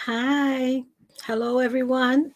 Hi. Hello, everyone,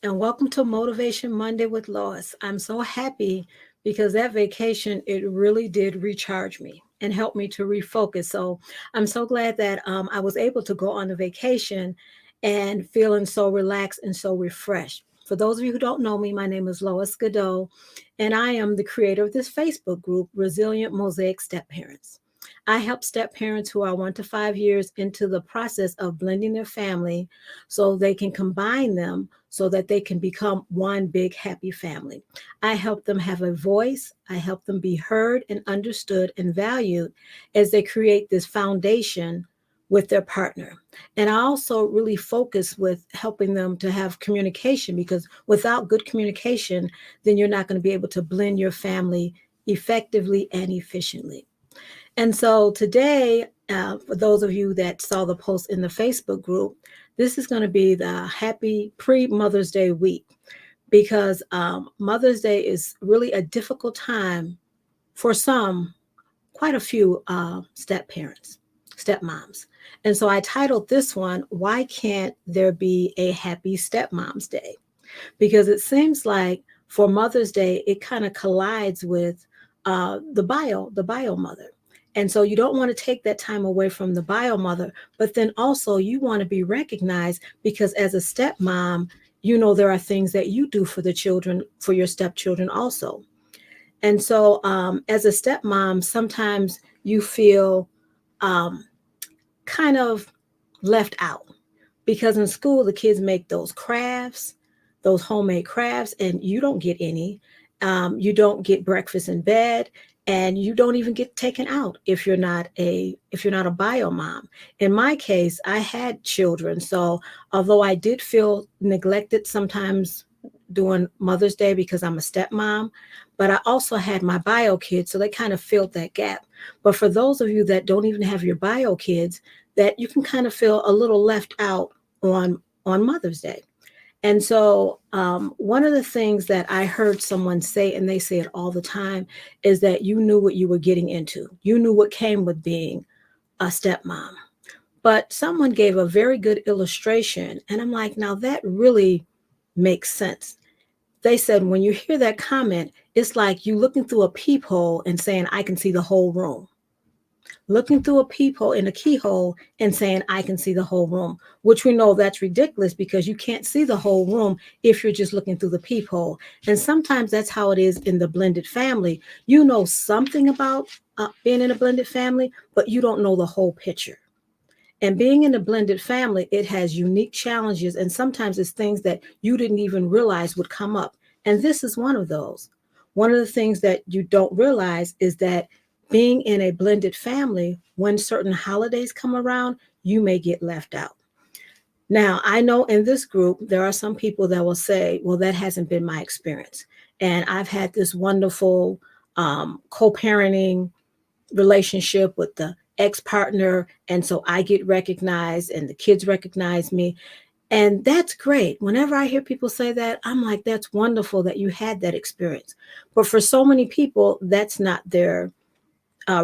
and welcome to Motivation Monday with Lois. I'm so happy because that vacation, it really did recharge me and help me to refocus. So I'm so glad that I was able to go on a vacation and feeling so relaxed and so refreshed. For those of you who don't know me, my name is Lois Godot, and I am the creator of this Facebook group, Resilient Mosaic Step Parents. I help step parents who are 1 to 5 years into the process of blending their family so they can combine them so that they can become one big happy family. I help them have a voice. I help them be heard and understood and valued as they create this foundation with their partner. And I also really focus with helping them to have communication because without good communication, then you're not going to be able to blend your family effectively and efficiently. And so today, for those of you that saw the post in the Facebook group, this is going to be the happy pre Mother's Day week because Mother's Day is really a difficult time for some, quite a few step parents, stepmoms. And so I titled this one, Why Can't There Be a Happy Stepmoms Day? Because it seems like for Mother's Day, it kind of collides with the bio mother. And so you don't want to take that time away from the bio mother, but then also you want to be recognized because as a stepmom, you know there are things that you do for the children, for your stepchildren also. And so as a stepmom, sometimes you feel um, kind of left out because in school the kids make those crafts, those homemade crafts, and you don't get any. You don't get breakfast in bed, and you don't even get taken out if you're not a bio mom. In my case, I had children, so although I did feel neglected sometimes during Mother's Day because I'm a stepmom, but I also had my bio kids, so they kind of filled that gap. But for those of you that don't even have your bio kids, that you can kind of feel a little left out on Mother's Day. And so, one of the things that I heard someone say, and they say it all the time, is that you knew what you were getting into. You knew what came with being a stepmom. But someone gave a very good illustration, and I'm like, now that really makes sense. They said, when you hear that comment, it's like you looking through a peephole and saying, I can see the whole room, looking through a peephole in a keyhole and saying, I can see the whole room, which we know that's ridiculous because you can't see the whole room if you're just looking through the peephole. And sometimes that's how it is in the blended family. You know something about being in a blended family, but you don't know the whole picture. And being in a blended family, it has unique challenges. And sometimes it's things that you didn't even realize would come up. And this is one of those. One of the things that you don't realize is that being in a blended family, when certain holidays come around, you may get left out. Now, I know in this group, there are some people that will say, well, that hasn't been my experience. And I've had this wonderful co parenting relationship with the ex partner. And so I get recognized and the kids recognize me. And that's great. Whenever I hear people say that, I'm like, that's wonderful that you had that experience. But for so many people, that's not their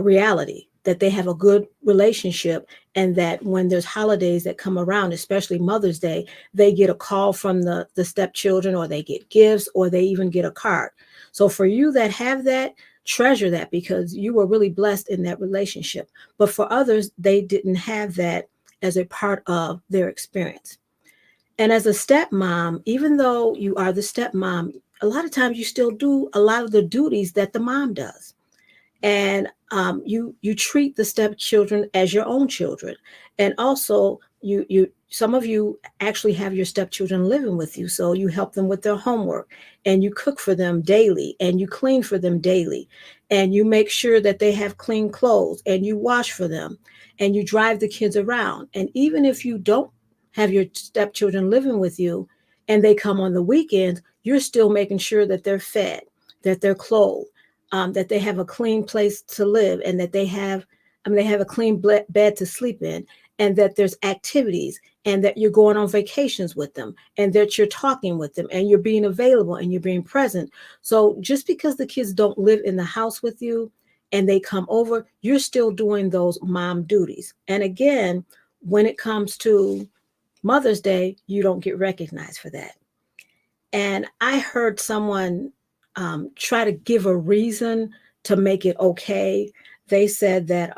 reality, that they have a good relationship and that when there's holidays that come around, especially Mother's Day, they get a call from the stepchildren or they get gifts or they even get a card. So for you that have that, treasure that because you were really blessed in that relationship. But for others, they didn't have that as a part of their experience. And as a stepmom, even though you are the stepmom, a lot of times you still do a lot of the duties that the mom does, and you treat the stepchildren as your own children, and also you some of you actually have your stepchildren living with you, so you help them with their homework, and you cook for them daily, and you clean for them daily, and you make sure that they have clean clothes, and you wash for them, and you drive the kids around. And even if you don't have your stepchildren living with you and they come on the weekends, you're still making sure that they're fed, that they're clothed, that they have a clean place to live, and that they have a clean bed to sleep in, and that there's activities, and that you're going on vacations with them, and that you're talking with them, and you're being available, and you're being present. So just because the kids don't live in the house with you and they come over, you're still doing those mom duties. And again, when it comes to Mother's Day, you don't get recognized for that. And I heard someone try to give a reason to make it okay. They said that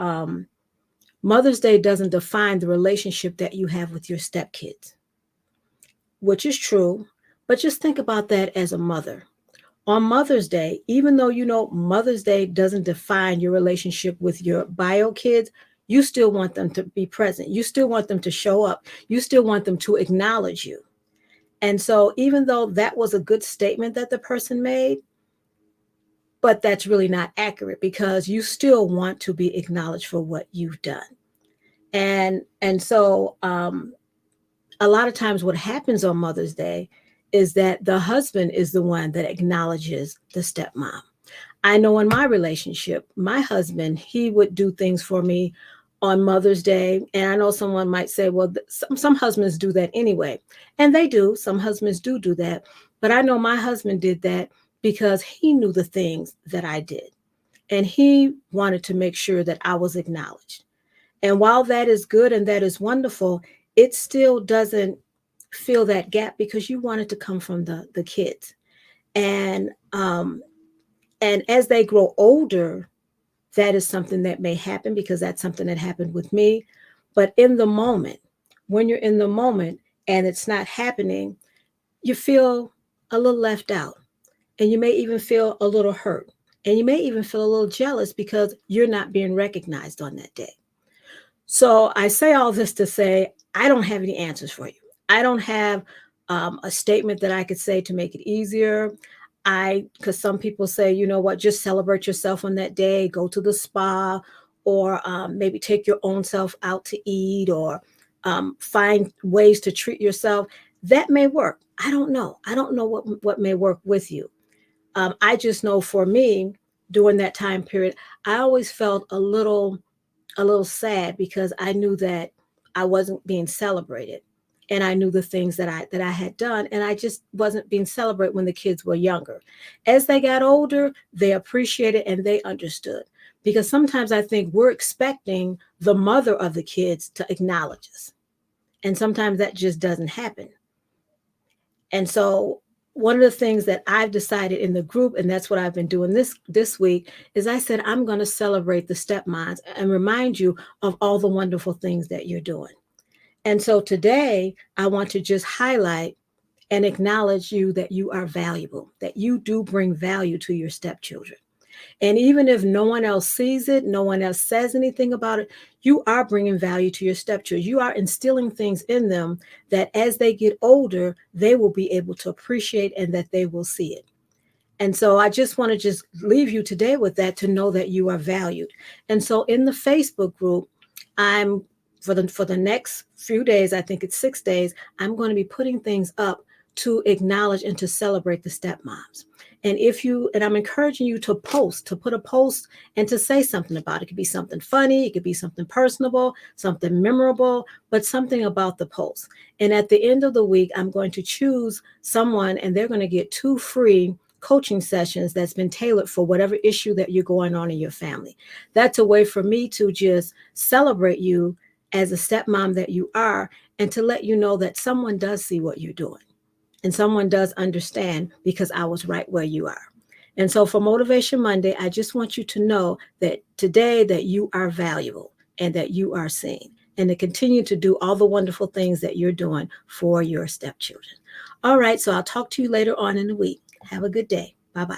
Mother's Day doesn't define the relationship that you have with your stepkids, which is true. But just think about that as a mother. On Mother's Day, even though you know Mother's Day doesn't define your relationship with your bio kids, you still want them to be present. You still want them to show up. You still want them to acknowledge you. And so, even though that was a good statement that the person made, but that's really not accurate because you still want to be acknowledged for what you've done. And so, a lot of times, what happens on Mother's Day is that the husband is the one that acknowledges the stepmom. I know in my relationship, my husband, he would do things for me on Mother's Day. And I know someone might say, well, some husbands do that anyway. And they do. Some husbands do that. But I know my husband did that because he knew the things that I did. And he wanted to make sure that I was acknowledged. And while that is good and that is wonderful, it still doesn't fill that gap because you want it to come from the kids. And and as they grow older, that is something that may happen because that's something that happened with me. But in the moment, when you're in the moment and it's not happening, you feel a little left out and you may even feel a little hurt and you may even feel a little jealous because you're not being recognized on that day. So I say all this to say I don't have any answers for you. I don't have a statement that I could say to make it easier. Because some people say, you know what, just celebrate yourself on that day, go to the spa, or maybe take your own self out to eat, or find ways to treat yourself. That may work. I don't know. I don't know what may work with you. I just know for me, during that time period, I always felt a little sad because I knew that I wasn't being celebrated. And I knew the things that I had done, and I just wasn't being celebrated when the kids were younger. As they got older, they appreciated and they understood. Because sometimes I think we're expecting the mother of the kids to acknowledge us. And sometimes that just doesn't happen. And so one of the things that I've decided in the group, and that's what I've been doing this week, is I said I'm going to celebrate the stepmoms and remind you of all the wonderful things that you're doing. And so today I want to just highlight and acknowledge you that you are valuable, that you do bring value to your stepchildren. And even if no one else sees it, no one else says anything about it, you are bringing value to your stepchildren. You are instilling things in them that as they get older, they will be able to appreciate and that they will see it. And so I just want to just leave you today with that to know that you are valued. And so in the Facebook group, I'm for the next few days, I think it's 6 days, I'm going to be putting things up to acknowledge and to celebrate the stepmoms. And I'm encouraging you to put a post and to say something about it. It could be something funny, it could be something personable, something memorable, but something about the post. And at the end of the week, I'm going to choose someone and they're going to get 2 free coaching sessions that's been tailored for whatever issue that you're going on in your family. That's a way for me to just celebrate you as a stepmom that you are, and to let you know that someone does see what you're doing and someone does understand because I was right where you are. And so for Motivation Monday, I just want you to know that today that you are valuable and that you are seen, and to continue to do all the wonderful things that you're doing for your stepchildren. All right, so I'll talk to you later on in the week. Have a good day. Bye-bye.